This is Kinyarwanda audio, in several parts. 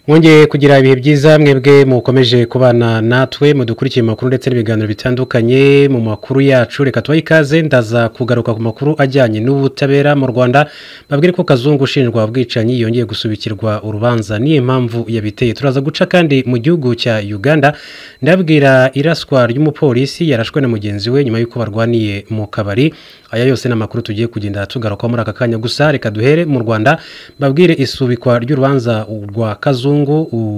Mwongeye kugira ibihe byiza mwebwe mukomeje kubana natwe mudukurikiye makuru ndetse n'ibiganiro bitandukanye mu makuru yacu reka tubaye ikaze ndaza kugaruka ku makuru ajyanye n'ubutabera mu Rwanda babwire ko Kazungu ushinjwa ubwicanyi yongeye gusubikirwa urubanza niye mpamvu yabiteye turaza guca kandi mu gihugu cya Uganda ndabwira iraswa ry'umupolisi yarashwe na mugenzi we nyuma yuko barwaniye mu kabari aya yose n'amakuru tugiye kugenda tugaruka muri aka kanya gusa reka duhere mu Rwanda babwire isubikwa ry'urubanza rwa Kazungu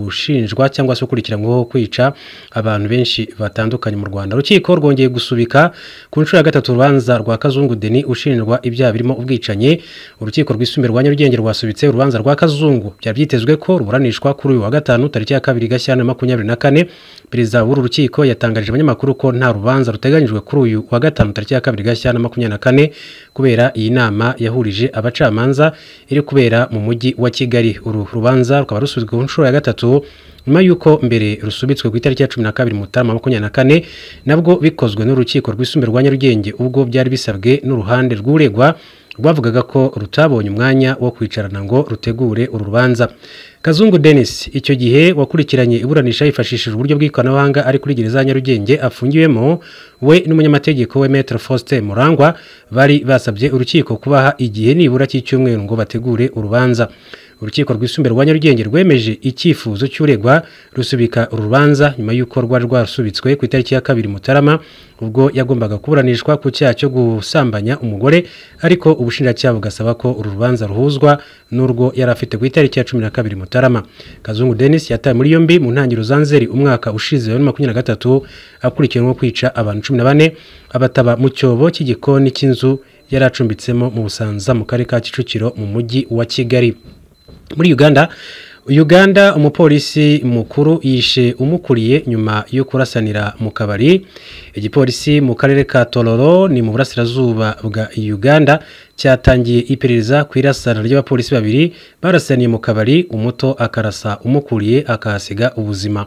ushinjwa cyangwa se ukurikiranyweho kwica abantu benshi batandukanye mu Rwanda urukiko rwongeye gusubika ku nshuro ya gatatu urubanza rwa Kazungu Denis ushinjwa ibyaha birimo ubwicanyi urukiko rwisumbuye rwa Nyarugenge rwasubitse urubanza rwa Kazungu byabyitezwe ko ruburanishwa kuri uyu wa gatanu tariki ya 2 Gashyantare 2024 perezida w'uru rukiko yatangaje abanyamakuru ko nta rubanza ruteganyijwe kuri uyu wa gatanu tariki ya 2 Gashyantare 2024 kubera iyi nama yahurije abacamanza iri kubera mu mujyi wa Kigali uru rubanza rukaba rusubizwe ku nshuro ya gatatu nyuma yuko mbere rusubitswe ku itariki ya 12 Mutarama 2024 nabwo bikozwe n'urukiko rwisumbuye rwa Nyarugenge ubwo byari bisabwe n'uruhande rw'uregwa rwavugaga ko rutabonye umwanya wo kwicarana ngo rutegure uru rubanza Kazungu Denis icyo gihe wakurikiranye iburanisha yifashishije uburyo bw'ikoranabuhanga ari kuri gereza ya Nyarugenge afungiwemo we n'umunyamategeko we Maître Faustin Murangwa bari basabye urukiko kubaha igihe nibura cy'icyumweru ngo bategure urubanza urukiko rwisumbuye rwa Nyarugenge rwemeje icyifuzo cy'uregwa rusubika urubanza nyuma yuko rwarusubitswe ku itariki ya 2 Mutarama ubwo yagombaga kuburanishwa ku cyaha cyo gusambanya umugore ariko ubushinjacyaha bugasaba ko uru rubanza ruhuzwa n'urwo yari afite ku itariki ya 12 Mutarama Kazungu Denis yataye muri yombi mu ntangiriro za Nzeri umwaka ushize wa 2023 akurikiranweho kwica abantu 14 abataba mu cyobo cy'igikoni cy'inzu yari acumbitsemo mu Busanza mu karere ka Kicukiro mu mujyi wa Kigali muri Uganda umupolisi mukuru yishe umukuriye nyuma yo kurasanira mu kabari igipolisi mu karere ka Tororo ni mu burasirazuba bwa Uganda cyatangiye iperereza ku irasana ry'abapolisi babiri barasaniye mu kabari umuto akarasa umukuriye akahasiga ubuzima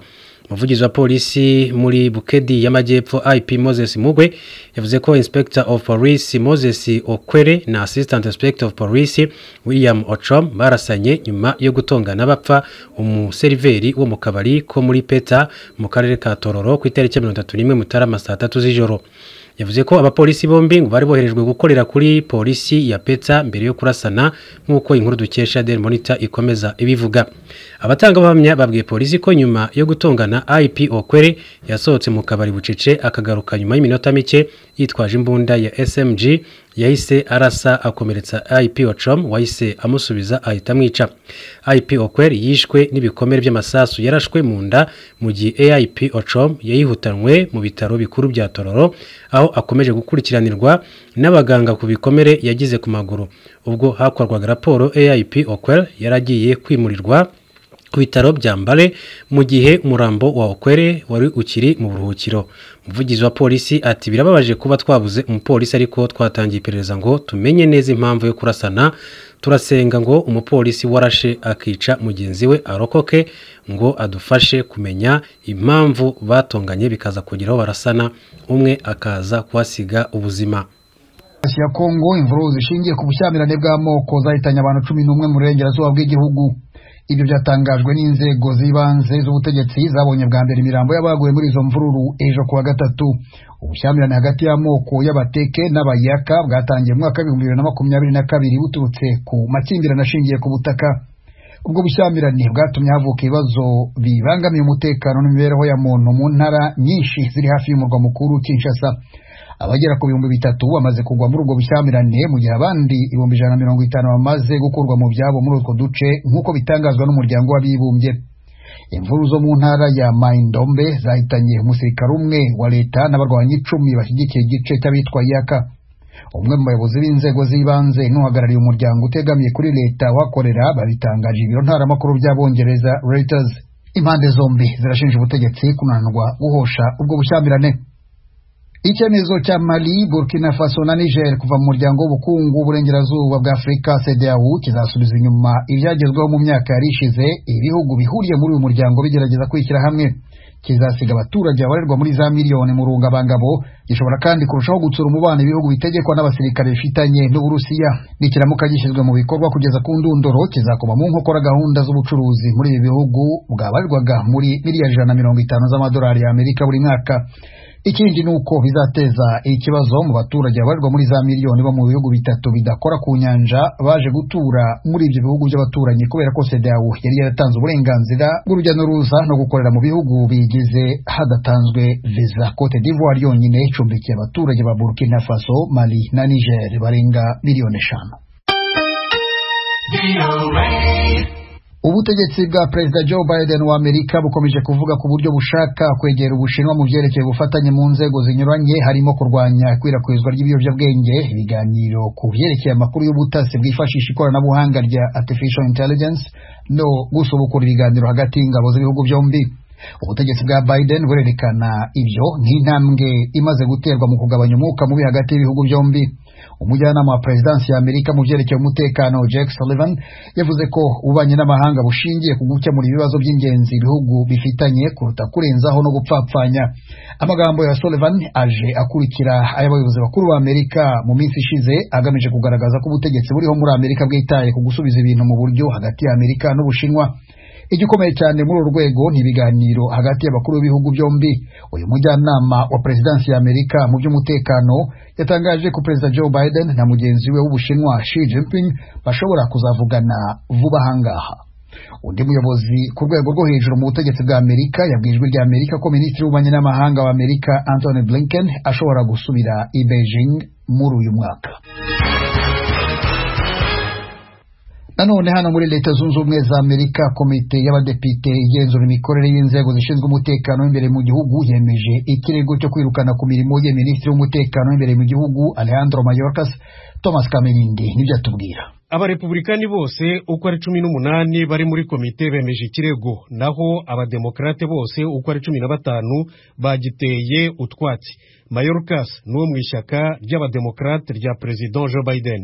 umuvugizi wa polisi muri Bukedi y'Amajyepfo IP Moses Mugwe yavuze ko Inspector of Police Moses Okwere na Assistant Inspector of Police William Ochom barasanye nyuma yo gutongana bapfa umuseriveri wo mu kabari ko muri Peta mu karere ka Tororo ku itariki ya 31 Mutarama saa 3 z'ijoro yavuze ko abapolisi bombi ngo bari boherejwe gukorera kuri polisi ya Peta mbere yo kurasana nk'uko inkuru dukesha Daily Monitor ikomeza ibivuga abatanga bahamya babwiye polisi ko nyuma yo gutongana IP Okwere yasohotse mu kabari bucece akagaruka nyuma y'iminota mike yitwaje imbunda ya SMG yahise arasa akomeretsa IP Ochom wahise amusubiza ahita mwica IP Okwere yishwe n'ibikomere by'amasasu yarashwe mu nda mu gihe AIP Ochom yayihutanwe mu bitaro bikuru bya Tororo aho akomeje gukurikiranirwa n'abaganga ku bikomere yagize ku maguru ubwo hakorwaga raporo AIP Okwere yaragiye kwimurirwa ku bitaro bya Mbale mu gihe umurambo wa Okwere wari ukiri mu buruhukiro umuvugizi wa polisi ati birababaje kuba twabuze umupolisi ariko twatangiye iperereza ngo tumenye neza impamvu yo kurasana turasenga ngo umupolisi warashe akica mugenzi we arokoke ngo adufashe kumenya impamvu batonganye bikaza kugeraho barasana umwe akaza kuhasiga ubuzima ya Kongo imvururu zishingiye ku bushyamirane bw'amoko zahitanye abantu 11 mu burengerazuba bw'igihugu ibyo byatangajwe n'inzego zibanze z'ubutegetsi zabonye bwa mbere imirambo y'abaguye muri izo mvururu ejo kuwa gatatu ubushyamirane hagati y'amoko y'abateke n'abayaka bwatangiye mu mwaka wa 2022 buturutse ku makimbirane ashingiye ku butaka ubwo bushyamirane bwatumye havuka ibibazo bibangamiye umutekano n'imibereho ya muntu mu ntara nyinshi ziri hafi y'umurwa mukuru Kinshasa abagera ku 3,000 bamaze kugwa muri ubwo bushyamirane mu gihe abandi 150 bamaze gukurwa mu byabo muri utwo duce nk'uko bitangazwa n'umuryango w'abibumbye imvuru zo mu ntara ya Maindombe zahitanye umusirikare umwe wa leta n'abarwanyi 10 bashyigikiye igice cy'abitwa Yaka umwe mu bayobozi b'inzego z'ibanze n'uhagarariye umuryango utegamiye kuri leta wakorera babitangaje ibiro ntaramakuru by'abongereza Reuters impande zombi zirashinja ubutegetsi kunanirwa guhosha ubwo bushyamirane icyemezo cya Mali, Burkina Faso na Niger kuva mu muryango w'ubukungu w'uburengerazuba bwa Afrika CEDEAO kizasubiza inyuma ibyagezweho mu myaka yarishize ibihugu bihuriye muri uyu muryango bigerageza kwishyira hamwe kizasiga abaturage babarirwa muri za miliyoni mu rungabangabo, gishobora kandi kurushaho gutsura umubano ibihugu bitegekwa n'abasirikare bifitanye n'Uburusiya. Nikiramuka gishyizwe mu bikorwa kugeza ku ndunduro, kizakoma mu nkokora gahunda z'ubucuruzi muri ibi bihugu bwabarirwaga muri miliyari 150 z'amadolari y'Amerika buri mwaka. Ikindi nuko bizateza ikibazo mu baturage babarirwa muri za miliyoni bo mu bihugu bitatu bidakora ku nyanja baje gutura muri ibyo bihugu by'abaturanyi, kubera ko CEDEAO yari yaratanze uburenganzira bw'urujya n'uruza no gukorera mu bihugu bigize hadatanzwe viza. Cote d'Ivoire yonyine icumbikiye abaturage ba Burkina Faso, Mali na Niger barenga miliyoni 5. Ubutegetsi bwa Perezida Joe Biden wa Amerika bukomeje kuvuga ku buryo bushaka kwegera Ubushinwa mu byerekeye ubufatanye mu nzego zinyuranye, harimo kurwanya ikwirakwizwa ry'ibiyobyabwenge, ibiganiro ku byerekeye amakuru y'ubutasi bwifashisha ikoranabuhanga rya artificial intelligence no gusubukura ibiganiro hagati y'ingabo z'ibihugu byombi. Ubutegetsi bwa Biden burerekana ibyo nk'intambwe imaze guterwa mu kugabanya umwuka mubi hagati y'ibihugu byombi. Umujyanama wa Perezidansi ya Amerika mu byerekeye umutekano Jake Sullivan yavuze ko ububanyi n'amahanga bushingiye ku gukemura ibibazo by'ingenzi ibihugu bifitanye kuruta kurenzaho no gupfapfanya. Amagambo ya Sullivan aje akurikira ay'abayobozi bakuru ba Amerika mu minsi ishize, agamije kugaragaza ko ubutegetsi buriho muri Amerika bwitaye ku gusubiza ibintu mu buryo hagati ya Amerika n'Ubushinwa. Igikomeye cyane muri uru rwego ni ibiganiro hagati y'abakuru b'ibihugu byombi. Uyu mujyanama wa Perezidansi ya Amerika mu by'umutekano yatangaje ko Perezida Joe Biden na mugenzi we w'Ubushinwa Xi Jinping bashobora kuzavugana vuba ahangaha. Undi muyobozi ku rwego rwo hejuru mu butegetsi bwa Amerika yabwiye Ijwi ry'Amerika ko Minisitiri w'Ububanyi n'Amahanga wa Amerika Antony Blinken ashobora gusubira i Beijing muri uyu mwaka. Nanone hano muri Leta Zunze Ubumwe za Amerika, komite y'abadepite igenzura imikorere y'inzego zishinzwe umutekano w'imbere mu gihugu yemeje ikirego cyo kwirukana ku mirimo ye Minisitiri w'Umutekano w'imbere mu gihugu Alejandro Mayorkas. Thomas Kamilindi nibyo atubwira. Abarepublikani bose uko ari 18 bari muri komite bemeje ikirego, naho abademokrate bose uko ari 15 bagiteye utwatsi. Mayorkas nuwo mu ishyaka ry'abademokrate rya President Joe Biden.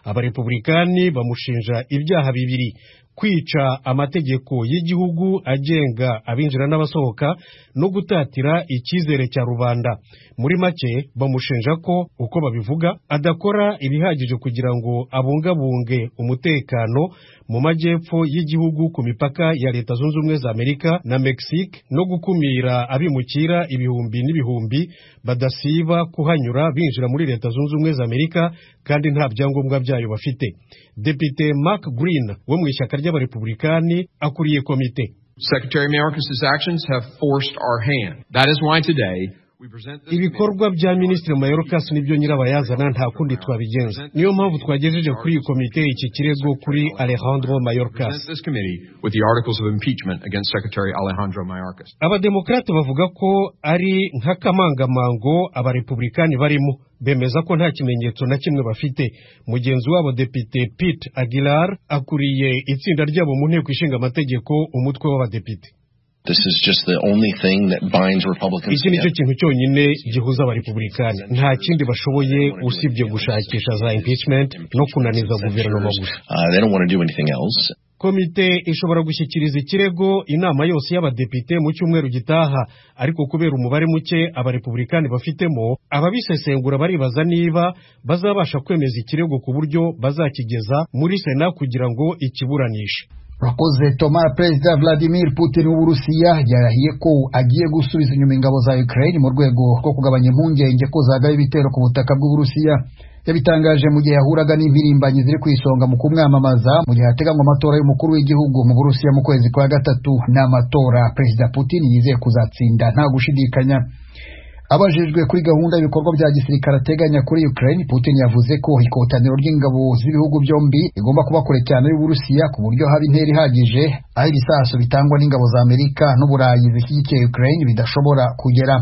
Abarepublikani bamushinja ibyaha bibiri: kwica amategeko y'igihugu agenga abinjira n'abasohoka no gutatira icyizere cya rubanda. Muri make bamushinja ko, uko babivuga, adakora ibihagije kugira ngo abungabunge umutekano mu majyepfo y'igihugu ku mipaka ya Leta Zunze Ubumwe za Amerika na Mexique, no gukumira abimukira ibihumbi n'ibihumbi badasiba kuhanyura binjira muri Leta Zunze Ubumwe za Amerika kandi nta byangombwa byayo bafite. Depite Mark Green wo mu ishyaka ry'abarepublikani akuriye komite. Secretary Mayorkas' actions have forced our hand. That is why today ibikorwa bya Minisitiri Mayorkas nibyo nyirabayazana, nta kundi twabigenza. Niyo mpamvu twagejeje kuri iyi komite iki kirego kuri Alejandro Mayorkas. Abademokrate bavuga ko ari nk'akamangamango abarepublikani barimo, bemeza ko nta kimenyetso na kimwe bafite. Mugenzi wabo Depite Pete Aguilar akuriye itsinda ryabo mu nteko ishinga amategeko, umutwe w'abadepite. This is just the only thing that binds Republicans. Iki nicyo kintu cyonyine gihuza abarepublikani. Nta kindi bashoboye usibye gushakisha za impeachment no kunaniza guverinoma gusa. They don't want to do anything else. Komite ishobora gushyikiriza ikirego inama yose y'abadepite mu cyumweru gitaha, ariko kubera umubare muke abarepublikani bafitemo, ababisesengura baribaza niba bazabasha kwemeza ikirego ku buryo bazakigeza muri Sena kugira ngo ikiburanishe. Rakoze Toma. Perezida Vladimir Putin w'Uburusiya yarahiye ko agiye gusubiza inyuma ingabo za Ukraine mu rwego rwo kugabanya impungenge ko zagaye ibitero ku butaka bw'Uburusiya. Yabitangaje mu gihe yahuraga n'impirimbanyi ziri ku isonga mu kumwamamaza mu gihe hateganywa amatora y'umukuru w'igihugu mu Burusiya mu kwezi kwa gatatu. N'amatora Perezida Putin yizeye kuzatsinda nta gushidikanya. Abajijwe kuri gahunda y'ibikorwa bya gisirikare ateganya kuri Ukraine, Putin yavuze ko ikotaniro ry'ingabo z'ibihugu byombi igomba kuba kure cyane y'Uburusiya ku buryo haba intera ihagije aho ibisasu bitangwa n'ingabo za Amerika n'Uburayi zishyigikiye Ukraine bidashobora kugera.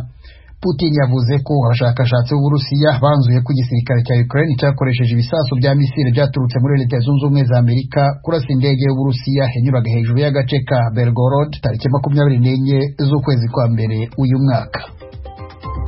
Putin yavuze ko abashakashatsi b'Uburusiya banzuye ko igisirikare cya Ukraine cyakoresheje ibisasu bya misile byaturutse muri Leta Zunze Ubumwe za Amerika kurasa indege y'Uburusiya yanyuraga hejuru y'agace ka Belgorod tariki 24 z'ukwezi kwa mbere uyu mwaka.